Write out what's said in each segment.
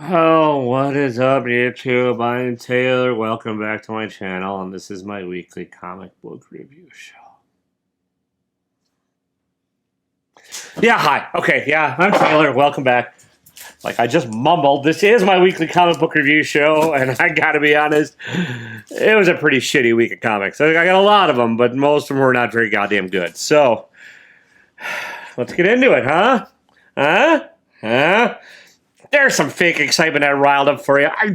Oh, what is up, YouTube? I'm Taylor. Welcome back to my channel, and this is my weekly comic book review show. Yeah, hi. Okay, yeah, I'm Taylor. Welcome back. Like I just mumbled, this is my weekly comic book review show, and I gotta be honest, it was a pretty shitty week of comics. I got a lot of them, but most of them were not very goddamn good. So, let's get into it, huh? Huh? There's some fake excitement I riled up for you. I'm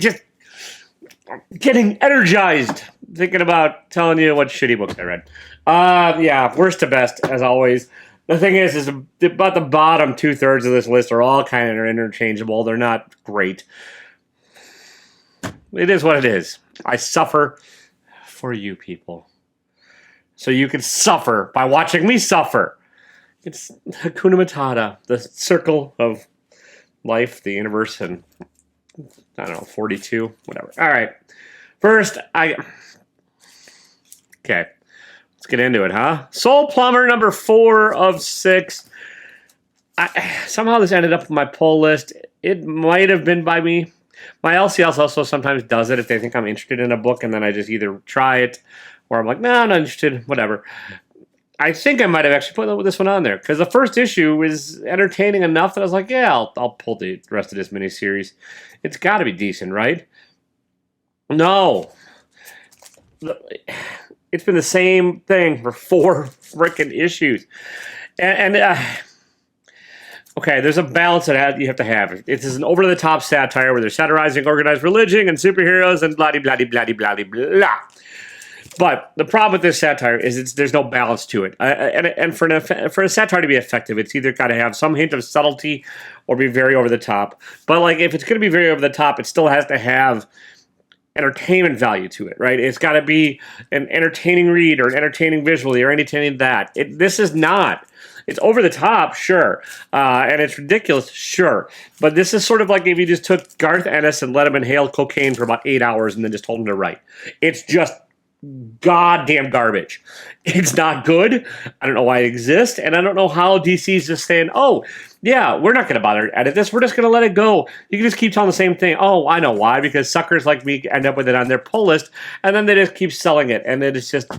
getting energized thinking about telling you what shitty books I read. Yeah, worst to best, as always. The thing is about the bottom 2/3 of this list are all kind of interchangeable. They're not great. It is what it is. I suffer for you people. So you can suffer by watching me suffer. It's Hakuna Matata, the circle of life, the universe, and I don't know, 42, whatever. All right. First, okay. Let's get into it, huh? Soul Plumber, number 4 of 6. Somehow this ended up on my pull list. It might have been by me. My LCS also sometimes does it if they think I'm interested in a book, and then I just either try it, or I'm like, no, I'm not interested, whatever. I think I might have actually put this one on there because the first issue is entertaining enough that I was like, yeah, I'll pull the rest of this miniseries. It's got to be decent, right? No. It's been the same thing for 4 freaking issues. Okay, there's a balance that you have to have. It is an over-the-top satire where they're satirizing organized religion and superheroes and blah-de-blah-de-blah-de-blah-de-blah. But the problem with this satire is there's no balance to it. And for a satire to be effective, it's either got to have some hint of subtlety or be very over the top. But like if it's going to be very over the top, it still has to have entertainment value to it, right? It's got to be an entertaining read or an entertaining visually or entertaining that. This is not. It's over the top, sure, and it's ridiculous, sure. But this is sort of like if you just took Garth Ennis and let him inhale cocaine for about 8 hours and then just told him to write. It's just goddamn garbage. It's not good. I don't know why it exists, and I don't know how DC's just saying, oh, yeah, we're not going to bother to edit this. We're just going to let it go. You can just keep telling the same thing. Oh, I know why, because suckers like me end up with it on their pull list, and then they just keep selling it, and it is just...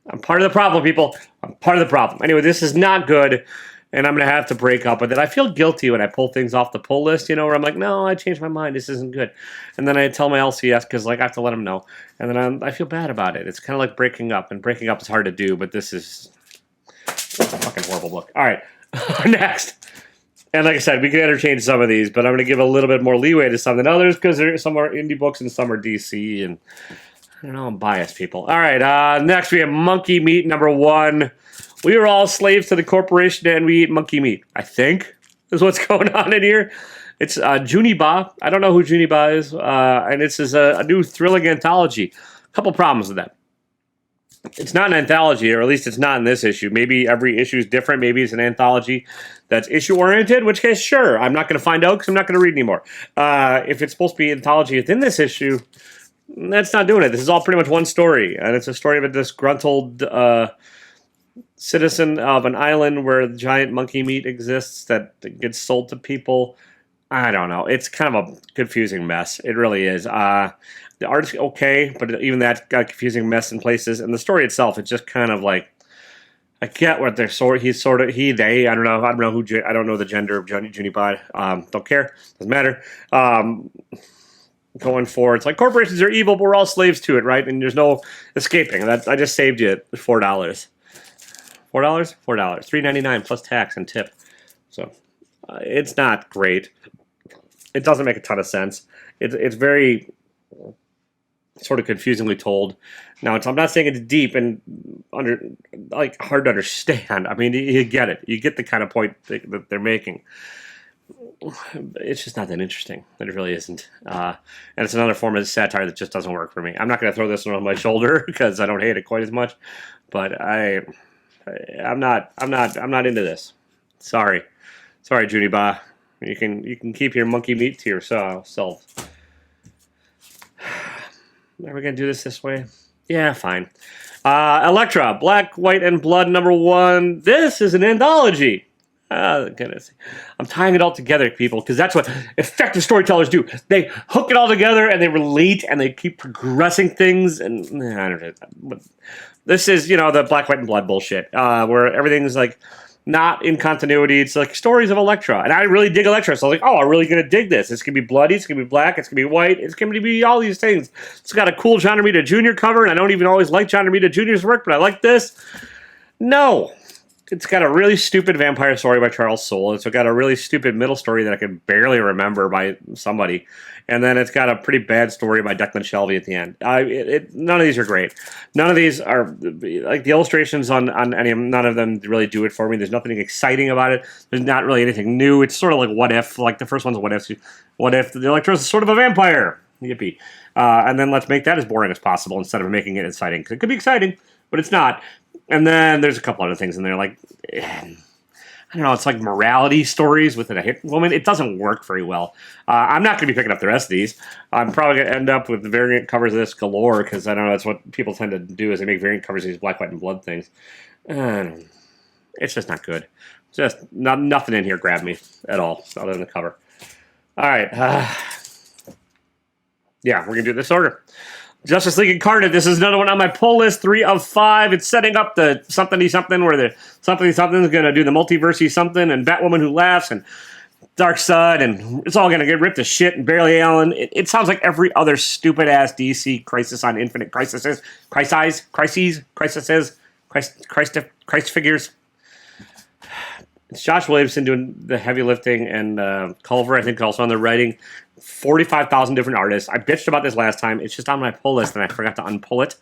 I'm part of the problem, people. I'm part of the problem. Anyway, this is not good, and I'm going to have to break up with it. I feel guilty when I pull things off the pull list, you know, where I'm like, no, I changed my mind. This isn't good. And then I tell my LCS because, like, I have to let them know. And then I feel bad about it. It's kind of like breaking up, and breaking up is hard to do, but this is a fucking horrible book. All right, next. And like I said, we can interchange some of these, but I'm going to give a little bit more leeway to some than others because some are indie books and some are DC, and I don't know, I'm biased, people. All right, next we have Monkey Meat, number 1. We are all slaves to the corporation and we eat monkey meat, I think, is what's going on in here. It's Juniba. I don't know who Juniba is, and this is a new thrilling anthology. A couple problems with that. It's not an anthology, or at least it's not in this issue. Maybe every issue is different. Maybe it's an anthology that's issue-oriented, in which case, sure, I'm not going to find out because I'm not going to read anymore. If it's supposed to be an anthology within this issue, that's not doing it. This is all pretty much one story, and it's a story of a disgruntled citizen of an island where giant monkey meat exists that gets sold to people. I don't know. It's kind of a confusing mess. It really is. The art's okay, but even that's got a confusing mess in places, and the story itself, it's just kind of like, I get what they're they. I don't know. I don't know the gender of Juniper. Don't care. Doesn't matter. Going forward, it's like corporations are evil, but we're all slaves to it, right? And there's no escaping. I just saved you $4. $4? $3.99 plus tax and tip. So it's not great. It doesn't make a ton of sense. It's very sort of confusingly told. Now, I'm not saying it's deep and hard to understand. I mean, you get it. You get the kind of point that they're making. It's just not that interesting. It really isn't. And it's another form of satire that just doesn't work for me. I'm not going to throw this one on my shoulder because I don't hate it quite as much. But I'm not into this. Sorry, Juniba. You can keep your monkey meat to yourself. Are we gonna do this way? Yeah, fine. Elektra, Black, White, and Blood, number 1. This is an anthology. Oh, goodness. I'm tying it all together, people, because that's what effective storytellers do. They hook it all together and they relate and they keep progressing things. And I don't know. This is, the black, white, and blood bullshit, where everything's like not in continuity. It's like stories of Elektra. And I really dig Elektra. So I was like, oh, I'm really going to dig this. It's going to be bloody. It's going to be black. It's going to be white. It's going to be all these things. It's got a cool John Romita Jr. cover. And I don't even always like John Romita Jr.'s work, but I like this. No. It's got a really stupid vampire story by Charles Soule. It's got a really stupid middle story that I can barely remember by somebody. And then it's got a pretty bad story by Declan Shelby at the end. None of these are great. None of these are, like, the illustrations on any of them, none of them really do it for me. There's nothing exciting about it. There's not really anything new. It's sort of like What If. Like, the first one's What If. What if the Electro is sort of a vampire? Yippee. And then let's make that as boring as possible instead of making it exciting. Because it could be exciting, but it's not. And then there's a couple other things in there, like, I don't know, it's like morality stories with a hit woman. It doesn't work very well. I'm not going to be picking up the rest of these. I'm probably going to end up with the variant covers of this galore, because I don't know, that's what people tend to do, is they make variant covers of these black, white, and blood things. It's just not good. Just nothing in here grabbed me at all, other than the cover. All right. Yeah, we're going to do this order. Justice League Incarnate. This is another one on my pull list. 3 of 5. It's setting up the something-y-something where the something-y-something is going to do the multiverse-y something, and Batwoman Who Laughs, and Darkseid, and it's all going to get ripped to shit, and Barely Allen. It sounds like every other stupid-ass DC Crisis on Infinite Crises, Christ figures. It's Josh Williamson doing the heavy lifting, and Culver, I think, also on the writing. 45,000 different artists. I bitched about this last time. It's just on my pull list, and I forgot to unpull it.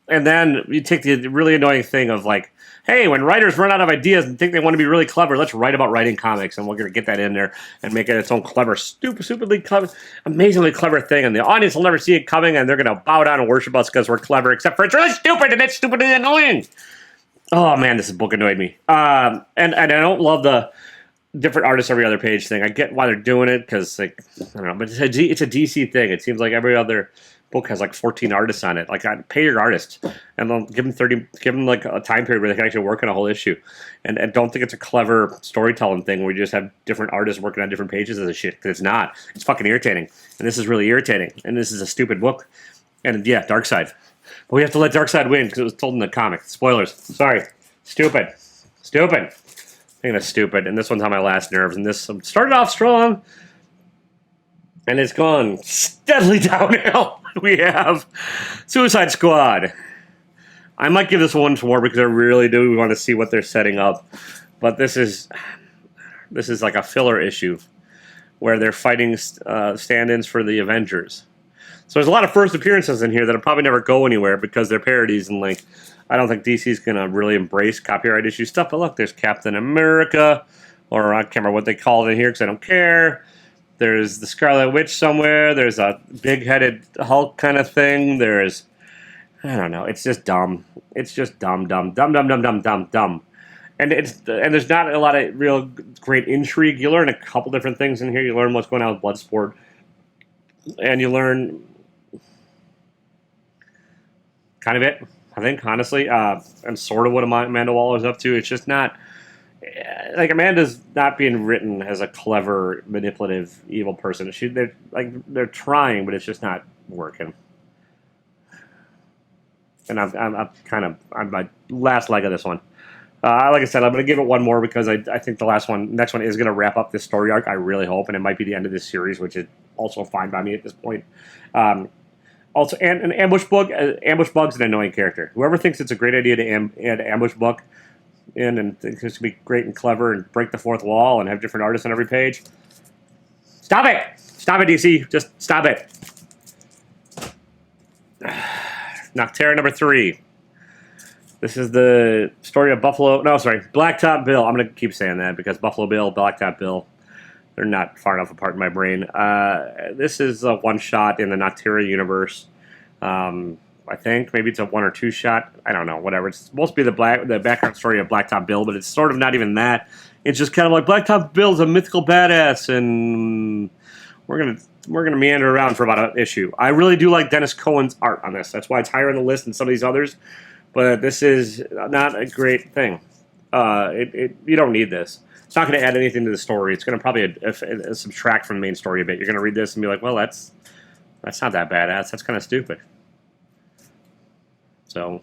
And then you take the really annoying thing of, like, hey, when writers run out of ideas and think they want to be really clever, let's write about writing comics, and we're going to get that in there and make it its own clever, stupidly clever, amazingly clever thing, and the audience will never see it coming, and they're going to bow down and worship us because we're clever, except for it's really stupid, and it's stupidly annoying. Oh, man, this book annoyed me. And I don't love the different artists every other page thing. I get why they're doing it, because, like, I don't know, but it's a DC thing. It seems like every other book has like 14 artists on it. Like, I pay your artists, and they'll give them like a time period where they can actually work on a whole issue, and don't think it's a clever storytelling thing where you just have different artists working on different pages of the shit, because it's not. It's fucking irritating, and this is really irritating, and this is a stupid book. And yeah, Darkseid, but we have to let Darkseid win because it was told in the comic. Spoilers. Sorry. Stupid. I think that's stupid, and this one's on my last nerves, and this started off strong, and it's gone steadily downhill. We have Suicide Squad. I might give this one more because I really do want to see what they're setting up, but this is like a filler issue where they're fighting stand-ins for the Avengers. So there's a lot of first appearances in here that'll probably never go anywhere because they're parodies, and, like, I don't think DC's going to really embrace copyright issue stuff. But look, there's Captain America, or I can't remember what they call it in here because I don't care. There's the Scarlet Witch somewhere. There's a big-headed Hulk kind of thing. There's, I don't know. It's just dumb. It's just dumb. And there's not a lot of real great intrigue. You learn a couple different things in here. You learn what's going on with Bloodsport, and you learn kind of it. I think, honestly, and sort of what Amanda Waller's up to. It's just not, like, Amanda's not being written as a clever, manipulative, evil person. They're trying, but it's just not working. And I'm my last leg of this one. Like I said, I'm going to give it one more because I think the next one is going to wrap up this story arc. I really hope, and it might be the end of this series, which is also fine by me at this point. Also, and an Ambush Bug's an annoying character. Whoever thinks it's a great idea to add Ambush Bug in and thinks it's going to be great and clever and break the fourth wall and have different artists on every page, stop it! Stop it, DC. Just stop it. Nocterra number 3. This is the story of Blacktop Bill. I'm going to keep saying that because Buffalo Bill, Blacktop Bill, they're not far enough apart in my brain. This is a one-shot in the Nocterra universe. I think maybe it's a 1 or 2 shot. I don't know. Whatever. It's supposed to be the background story of Blacktop Bill, but it's sort of not even that. It's just kind of like Blacktop Bill's a mythical badass, and we're gonna meander around for about an issue. I really do like Dennis Cohen's art on this. That's why it's higher on the list than some of these others. But this is not a great thing. You don't need this. It's not going to add anything to the story. It's going to probably subtract from the main story a bit. You're going to read this and be like, well, that's not that badass. That's kind of stupid. So,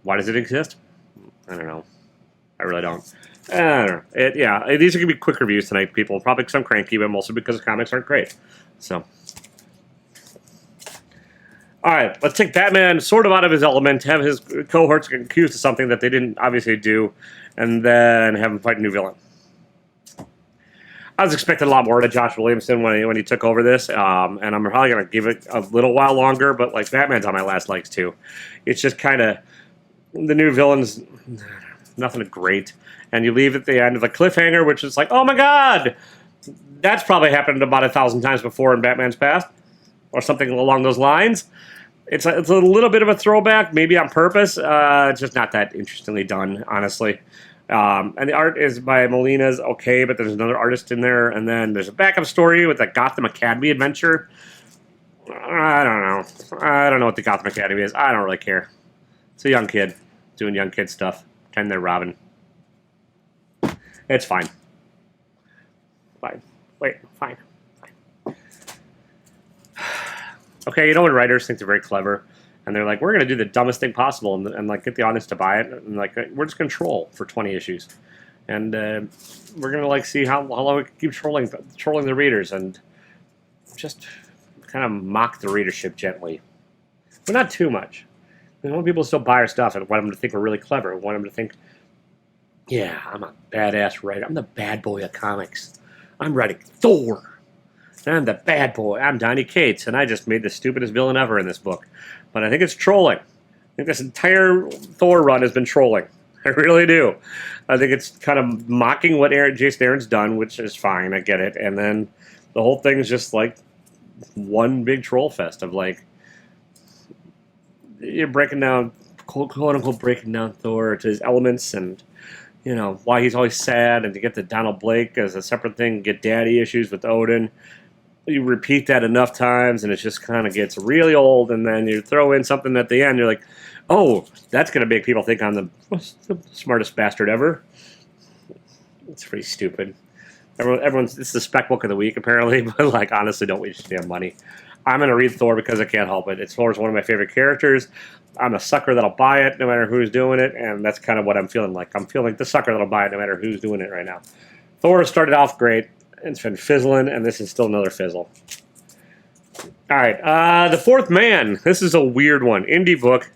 why does it exist? I don't know. I really don't. I don't know. These are going to be quick reviews tonight, people. Probably because I'm cranky, but mostly because the comics aren't great. So, all right, let's take Batman sort of out of his element, have his cohorts get accused of something that they didn't obviously do, and then have him fight a new villain. I was expecting a lot more to Josh Williamson when he took over this, and I'm probably going to give it a little while longer, but like Batman's on my last legs too. It's just kind of, the new villains, nothing great, and you leave at the end of a cliffhanger, which is like, oh my god, that's probably happened about 1,000 times before in Batman's past, or something along those lines. It's a little bit of a throwback, maybe on purpose. It's just not that interestingly done, honestly. And the art is by Molina's okay, but there's another artist in there. And then there's a backup story with the Gotham Academy adventure. I don't know. I don't know what the Gotham Academy is. I don't really care. It's a young kid doing young kid stuff. Pretend they're Robin. It's fine. Fine. Wait, fine. Okay, you know when writers think they're very clever, and they're like, we're going to do the dumbest thing possible and like get the audience to buy it, and like we're just going to troll for 20 issues, and we're going to like see how long we can keep trolling the readers and just kind of mock the readership gently, but not too much. We want people to still buy our stuff and want them to think we're really clever. We want them to think, yeah, I'm a badass writer. I'm the bad boy of comics. I'm writing Thor. I'm the bad boy. I'm Donny Cates, and I just made the stupidest villain ever in this book. But I think it's trolling. I think this entire Thor run has been trolling. I really do. I think it's kind of mocking what Jason Aaron's done, which is fine. I get it. And then the whole thing is just like one big troll fest of like, you're breaking down, quote unquote, breaking down Thor to his elements and, you know, why he's always sad, and to get to Donald Blake as a separate thing, get daddy issues with Odin. You repeat that enough times, and it just kind of gets really old, and then you throw in something at the end, you're like, oh, that's going to make people think I'm the smartest bastard ever. It's pretty stupid. It's the spec book of the week, apparently, but, like, honestly, don't waste your damn money. I'm going to read Thor because I can't help it. Thor's one of my favorite characters. I'm a sucker that'll buy it no matter who's doing it, and that's kind of what I'm feeling like. I'm feeling like the sucker that'll buy it no matter who's doing it right now. Thor started off great. It's been fizzling, and this is still another fizzle. All right, The Fourth Man. This is a weird one. Indie book.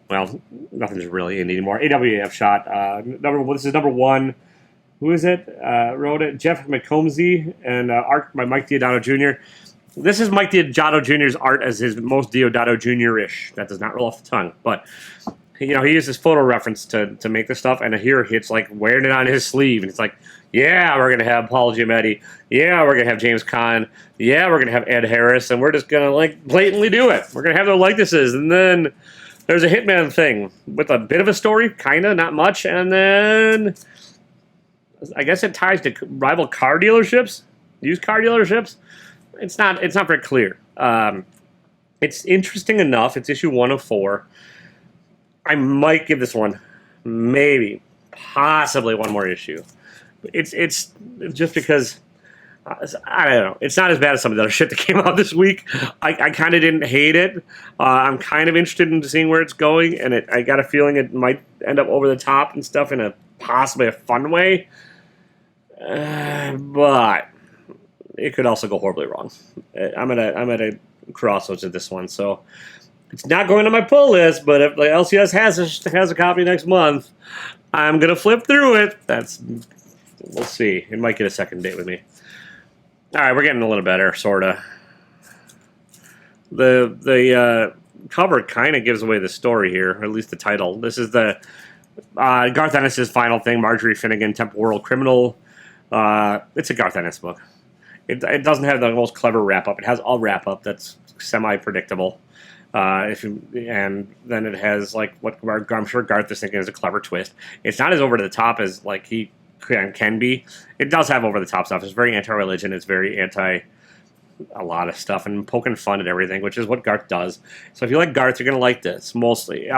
Well, nothing's really indie anymore. AWAF shot. This is number one. Who is it? Wrote it. Jeff McComsey, and art by Mike Diodato Jr. This is Mike Diodato Jr.'s art as his most Diodato Jr.-ish. That does not roll off the tongue, but you know, he uses photo reference to make this stuff, and here it's like wearing it on his sleeve, and it's like, yeah, we're going to have Paul Giamatti. Yeah, we're going to have James Caan. Yeah, we're going to have Ed Harris, and we're just going to, like, blatantly do it. We're going to have their likenesses, and then there's a Hitman thing with a bit of a story, kind of, not much, and then I guess it ties to rival car dealerships, used car dealerships. It's not very clear. It's interesting enough. It's issue 1 of 4. I might give this one maybe, possibly one more issue. It's just because, I don't know, it's not as bad as some of the other shit that came out this week. I kind of didn't hate it. I'm kind of interested in seeing where it's going, and I got a feeling it might end up over the top and stuff in a possibly a fun way. But it could also go horribly wrong. I'm at a crossroads at this one, so it's not going on my pull list, but if like LCS has a copy next month, I'm going to flip through it. We'll see. It might get a second date with me. All right, we're getting a little better, sort of. The cover kind of gives away the story here, or at least the title. This is the Garth Ennis' final thing, Marjorie Finnegan, Temple World Criminal. It's a Garth Ennis book. It doesn't have the most clever wrap-up. It has a wrap-up that's semi-predictable. And then it has like what I'm sure Garth is thinking is a clever twist. It's not as over the top as like he can be. It does have over the top stuff. It's very anti-religion. It's very anti a lot of stuff and poking fun at everything, which is what Garth does. So if you like Garth, you're gonna like this mostly.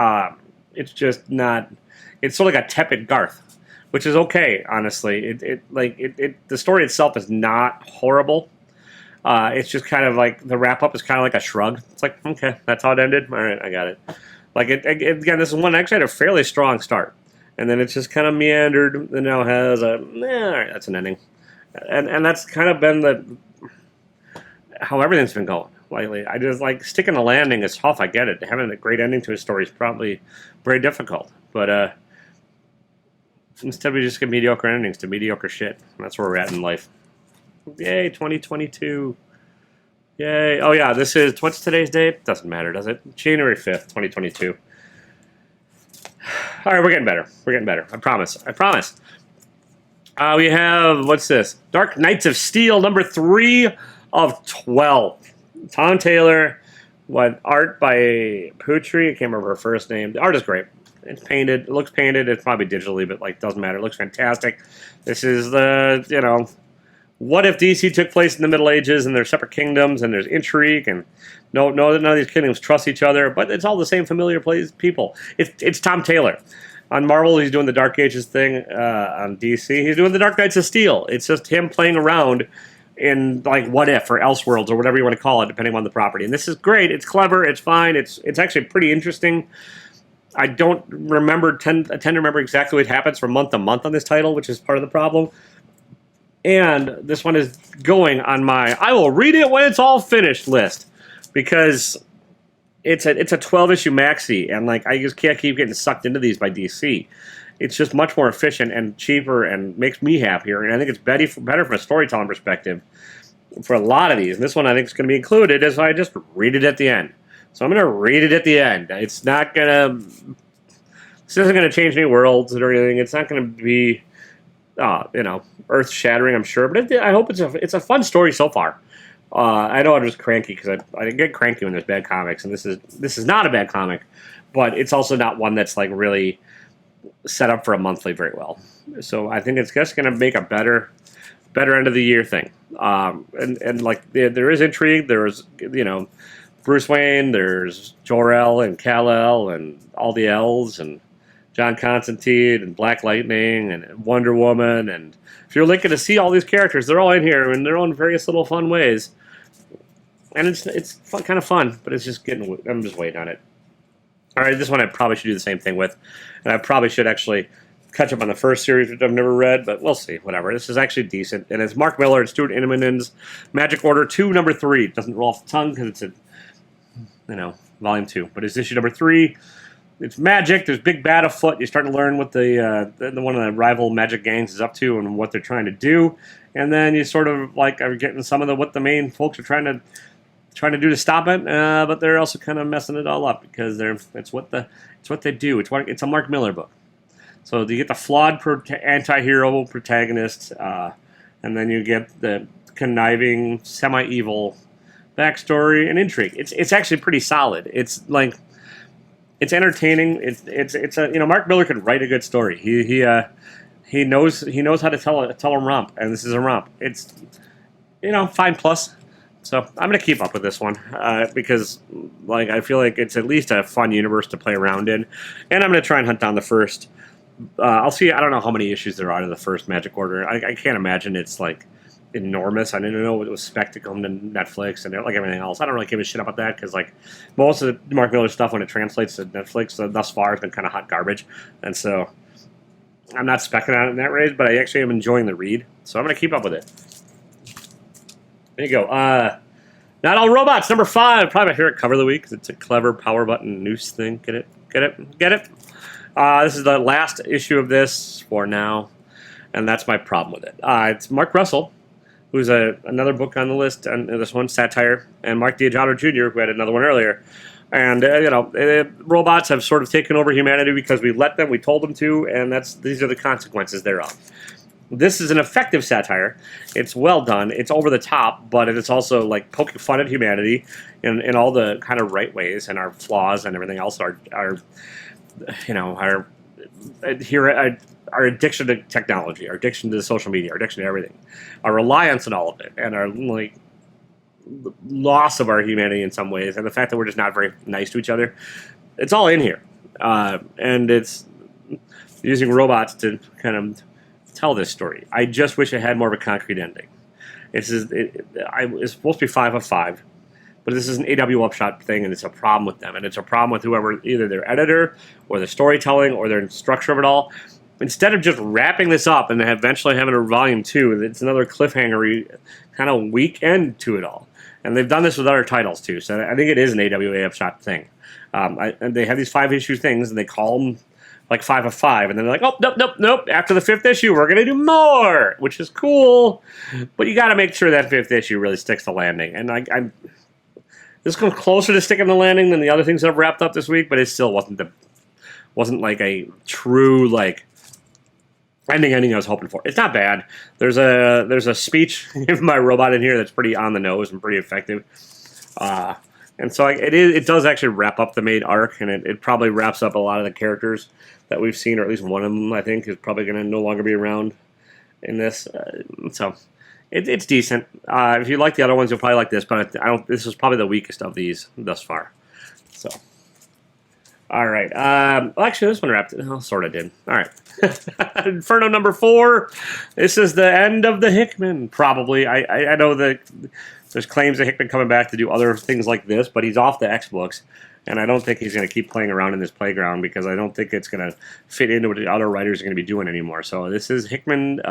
It's just not. It's sort of like a tepid Garth. which is okay, honestly. The story itself is not horrible. It's just kind of like the wrap up is kind of like a shrug. It's like, okay, that's how it ended. All right, I got it. Like again, this is one actually had a fairly strong start, and then it's just kind of meandered, and now has a all right, that's an ending, and that's kind of been how everything's been going lately. I just like sticking the landing is tough. I get it. Having a great ending to a story is probably very difficult, but instead we just get mediocre endings to mediocre shit. And that's where we're at in life. Yay, 2022. Yay. Oh, yeah, this is, what's today's date? Doesn't matter, does it? January 5th, 2022. All right, we're getting better. We're getting better. I promise. I promise. We have, what's this? Dark Knights of Steel, number 3 of 12. Tom Taylor, art by Putri. I can't remember her first name. The art is great. It's painted. It looks painted. It's probably digitally, but, like, doesn't matter. It looks fantastic. This is the, what if DC took place in the Middle Ages and there's separate kingdoms and there's intrigue and none of these kingdoms trust each other, but it's all the same familiar people. It's Tom Taylor. On Marvel, he's doing the Dark Ages thing. On DC, he's doing the Dark Knights of Steel. It's just him playing around in like What If or Elseworlds or whatever you want to call it, depending on the property. And this is great. It's clever. It's fine. It's actually pretty interesting. I don't tend to remember exactly what happens from month to month on this title, which is part of the problem. And this one is going on my I will read it when it's all finished list because it's a 12-issue maxi, and like I just can't keep getting sucked into these by DC. It's just much more efficient and cheaper and makes me happier, and I think it's better from a storytelling perspective for a lot of these. And this one I think is going to be included as I just read it at the end. So I'm going to read it at the end. It's not going to... This isn't going to change any worlds or anything. It's not going to be... earth-shattering, I'm sure, but I hope it's a fun story so far. I know I'm just cranky because I get cranky when there's bad comics, and this is not a bad comic, but it's also not one that's like really set up for a monthly very well. So I think it's just going to make a better end of the year thing. And like there is intrigue. There's Bruce Wayne. There's Jor-El and Kal-El and all the L's and John Constantine and Black Lightning and Wonder Woman, and if you're looking to see all these characters, they're all in here in their own various little fun ways, and it's fun, kind of fun, but it's just I'm just waiting on it. All right, this one I probably should do the same thing with, and I probably should actually catch up on the first series, which I've never read, but we'll see. Whatever. This is actually decent, and it's Mark Millar and Stuart Immonen's Magic Order 2, number 3. It doesn't roll off the tongue because it's volume 2, but it's issue number 3. It's magic. There's big bad afoot. You're starting to learn what the one of the rival magic gangs is up to and what they're trying to do, and then you sort of like are getting some of what the main folks are trying to do to stop it. But they're also kind of messing it all up because it's what they do. It's a Mark Millar book. So you get the flawed anti-hero protagonist, and then you get the conniving semi-evil backstory and intrigue. It's actually pretty solid. It's like. It's entertaining. It's Mark Millar could write a good story. He knows how to tell a romp, and this is a romp. It's 5+. So I'm gonna keep up with this one because like I feel like it's at least a fun universe to play around in, and I'm gonna try and hunt down the first. I'll see. I don't know how many issues there are in the first Magic Order. I can't imagine it's like enormous. I didn't know it was spec to come to Netflix and like everything else. I don't really give a shit about that because like most of the Mark Millar stuff when it translates to Netflix thus far has been kind of hot garbage, and so I'm not specking on it in that rate. But I actually am enjoying the read, so I'm gonna keep up with it. There you go. Not All Robots, number 5. Probably my favorite cover of the week because it's a clever power button noose thing. Get it? This is the last issue of this for now, and that's my problem with it. It's Mark Russell, who's another book on the list, and this one, Satire, and Mark Diaghiato Jr., who had another one earlier. And, robots have sort of taken over humanity because we let them, we told them to, and these are the consequences thereof. This is an effective satire. It's well done. It's over the top, but it's also, like, poking fun at humanity in all the kind of right ways, and our flaws and everything else our addiction to technology, our addiction to social media, our addiction to everything, our reliance on all of it, and our like loss of our humanity in some ways, and the fact that we're just not very nice to each other. It's all in here, and it's using robots to kind of tell this story. I just wish it had more of a concrete ending. It's supposed to be 5 of 5, but this is an AW Upshot thing, and it's a problem with them, and it's a problem with whoever, either their editor or the storytelling or their structure of it all. Instead of just wrapping this up and eventually having a volume 2, it's another cliffhanger-y, kind of weak end to it all. And they've done this with other titles too, so I think it is an AWA Upshot thing. And they have these 5-issue things, and they call them like 5 of 5, and then they're like, oh, nope. After the 5th issue, we're gonna do more, which is cool. But you got to make sure that 5th issue really sticks the landing. And this comes closer to sticking the landing than the other things that have wrapped up this week, but it still wasn't like a true like ending I was hoping for. It's not bad. There's a speech given by a robot in here that's pretty on the nose and pretty effective. And so it does actually wrap up the main arc, and it probably wraps up a lot of the characters that we've seen, or at least one of them, I think, is probably going to no longer be around in this. So it's decent. If you like the other ones, you'll probably like this, but this is probably the weakest of these thus far. So, all right. Well, actually, this one wrapped it. Oh, sort of did. All right. Inferno number 4. This is the end of the Hickman, probably. I know that there's claims of Hickman coming back to do other things like this, but he's off the X books. And I don't think he's going to keep playing around in this playground, because I don't think it's going to fit into what the other writers are going to be doing anymore. So this is Hickman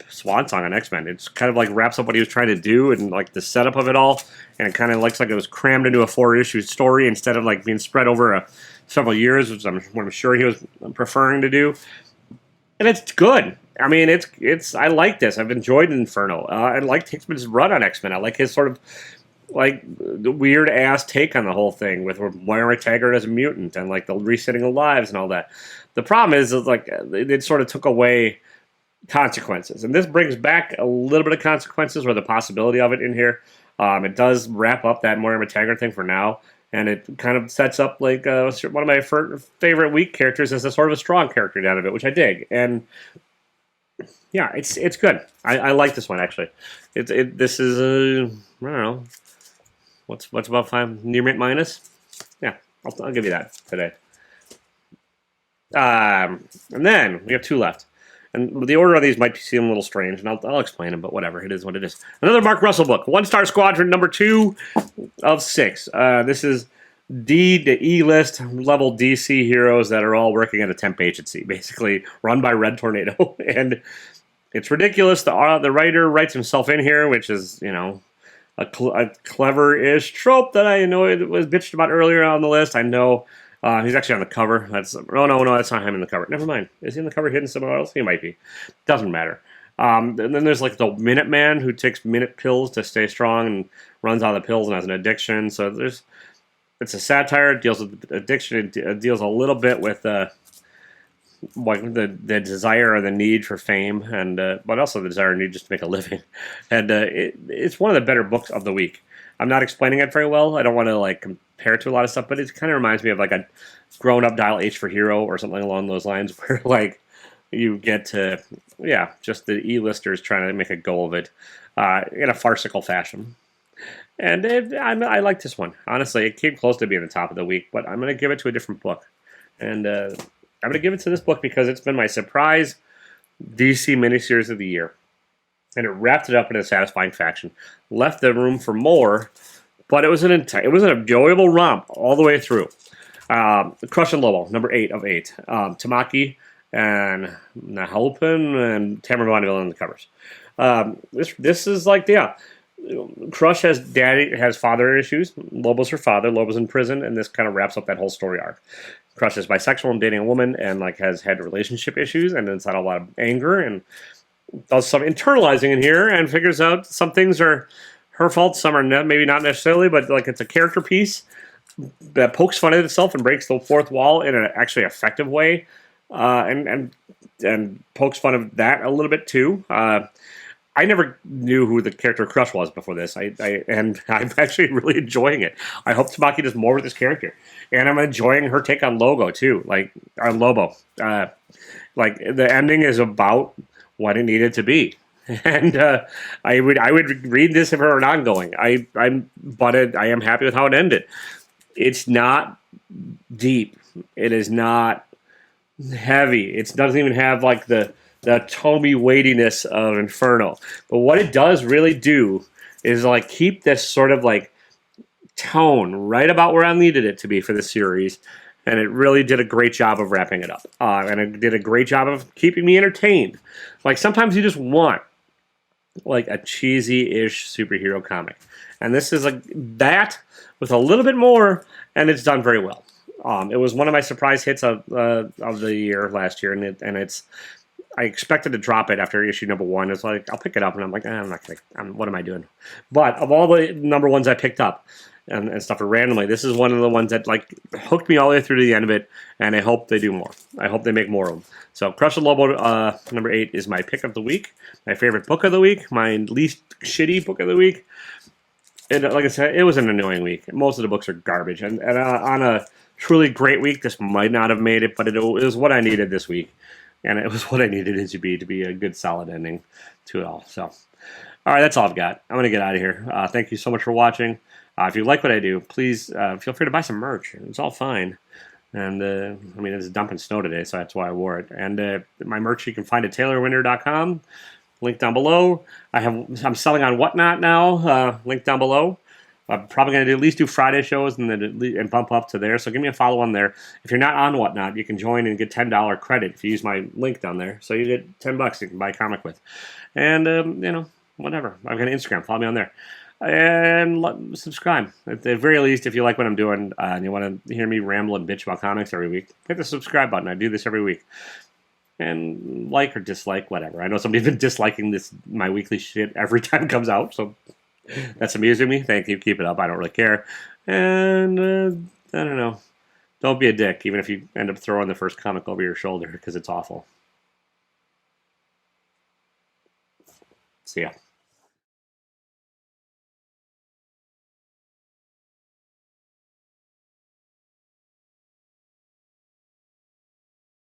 swan song on X-Men. It's kind of like wraps up what he was trying to do and like the setup of it all. And it kind of looks like it was crammed into a 4-issue story instead of like being spread over several years, which I'm sure he was preferring to do. And it's good. I mean, I like this. I've enjoyed Inferno. I liked Hickman's run on X-Men. I like his sort of like the weird ass take on the whole thing with Moira Taggart as a mutant and like the resetting of lives and all that. The problem is like it sort of took away consequences, and this brings back a little bit of consequences, or the possibility of it in here. It does wrap up that Moira Taggart thing for now, and it kind of sets up like one of my favorite weak characters as a sort of a strong character down of it, which I dig. And yeah, it's good. I like this one actually. This is I don't know. What's about 5 near mint minus? Yeah, I'll give you that today. And then we have 2 left. And the order of these might seem a little strange, and I'll explain them, but whatever. It is what it is. Another Mark Russell book. 1-Star Squadron number 2 of 6. This is D to E list level DC heroes that are all working at a temp agency, basically run by Red Tornado. And it's ridiculous. The writer writes himself in here, which is, you know, a clever-ish trope that I know it was bitched about earlier on the list. I know he's actually on the cover. No, that's not him in the cover. Never mind. Is he in the cover hidden somewhere else? He might be. Doesn't matter. And then there's like the Minuteman who takes minute pills to stay strong and runs out of the pills and has an addiction. So it's a satire. It deals with addiction. It deals a little bit with like the desire or the need for fame, and but also the desire and need just to make a living. And it's one of the better books of the week. I'm not explaining it very well. I don't want to like compare it to a lot of stuff, but it kind of reminds me of like a grown-up Dial H for Hero or something along those lines, where like you get to just the E-listers trying to make a go of it in a farcical fashion. And I like this one. Honestly, it came close to being the top of the week, but I'm going to give it to a different book. And I'm going to give it to this book because it's been my surprise DC miniseries of the year. And it wrapped it up in a satisfying fashion. Left the room for more, but it was an enjoyable romp all the way through. Crush and Lobo, number 8 of 8. Tamaki and Nahalpin and Tamara Bonneville in the covers. This is like, Crush has father issues. Lobo's her father. Lobo's in prison, and this kind of wraps up that whole story arc. Crush is bisexual and dating a woman, and like has had relationship issues, and it's had a lot of anger, and does some internalizing in here, and figures out some things are her fault, some are maybe not necessarily, but like it's a character piece that pokes fun at itself and breaks the fourth wall in an actually effective way, and pokes fun of that a little bit too. I never knew who the character Crush was before this, and I'm actually really enjoying it. I hope Tamaki does more with this character, and I'm enjoying her take on Lobo too, like on Lobo. Like the ending is about what it needed to be, and I would read this if it were an ongoing. I am happy with how it ended. It's not deep. It is not heavy. It doesn't even have like the tomey weightiness of Inferno. But what it does really do is like keep this sort of like tone right about where I needed it to be for the series. And it really did a great job of wrapping it up. And it did a great job of keeping me entertained. Like sometimes you just want like a cheesy-ish superhero comic. And this is like that with a little bit more, and it's done very well. It was one of my surprise hits of the year last year, and it's I expected to drop it after issue number 1. It's like I'll pick it up, and I'm like, I'm not gonna. What am I doing? But of all the number ones I picked up and stuff randomly, this is one of the ones that like hooked me all the way through to the end of it, and I hope they do more. I hope they make more of them. So Crush the Lobo number 8 is my pick of the week, my favorite book of the week, my least shitty book of the week. And like I said, it was an annoying week. Most of the books are garbage, and on a truly great week, this might not have made it, but it was what I needed this week. And it was what I needed it to be a good, solid ending to it all. So, all right, that's all I've got. I'm going to get out of here. Thank you so much for watching. If you like what I do, please feel free to buy some merch. It's all fine. And, I mean, it's dumping snow today, so that's why I wore it. And my merch you can find at taylorwinder.com. Link down below. I'm selling on Whatnot now. Link down below. I'm probably going to at least do Friday shows and bump up to there. So give me a follow on there. If you're not on Whatnot, you can join and get $10 credit if you use my link down there. So you get $10 you can buy a comic with. And, you know, whatever. I've got an Instagram. Follow me on there. And subscribe. At the very least, if you like what I'm doing and you want to hear me ramble and bitch about comics every week, hit the subscribe button. I do this every week. And like or dislike, whatever. I know somebody's been disliking my weekly shit every time it comes out, so that's amusing me. Thank you. Keep it up. I don't really care. And I don't know. Don't be a dick, even if you end up throwing the first comic over your shoulder, because it's awful. See ya.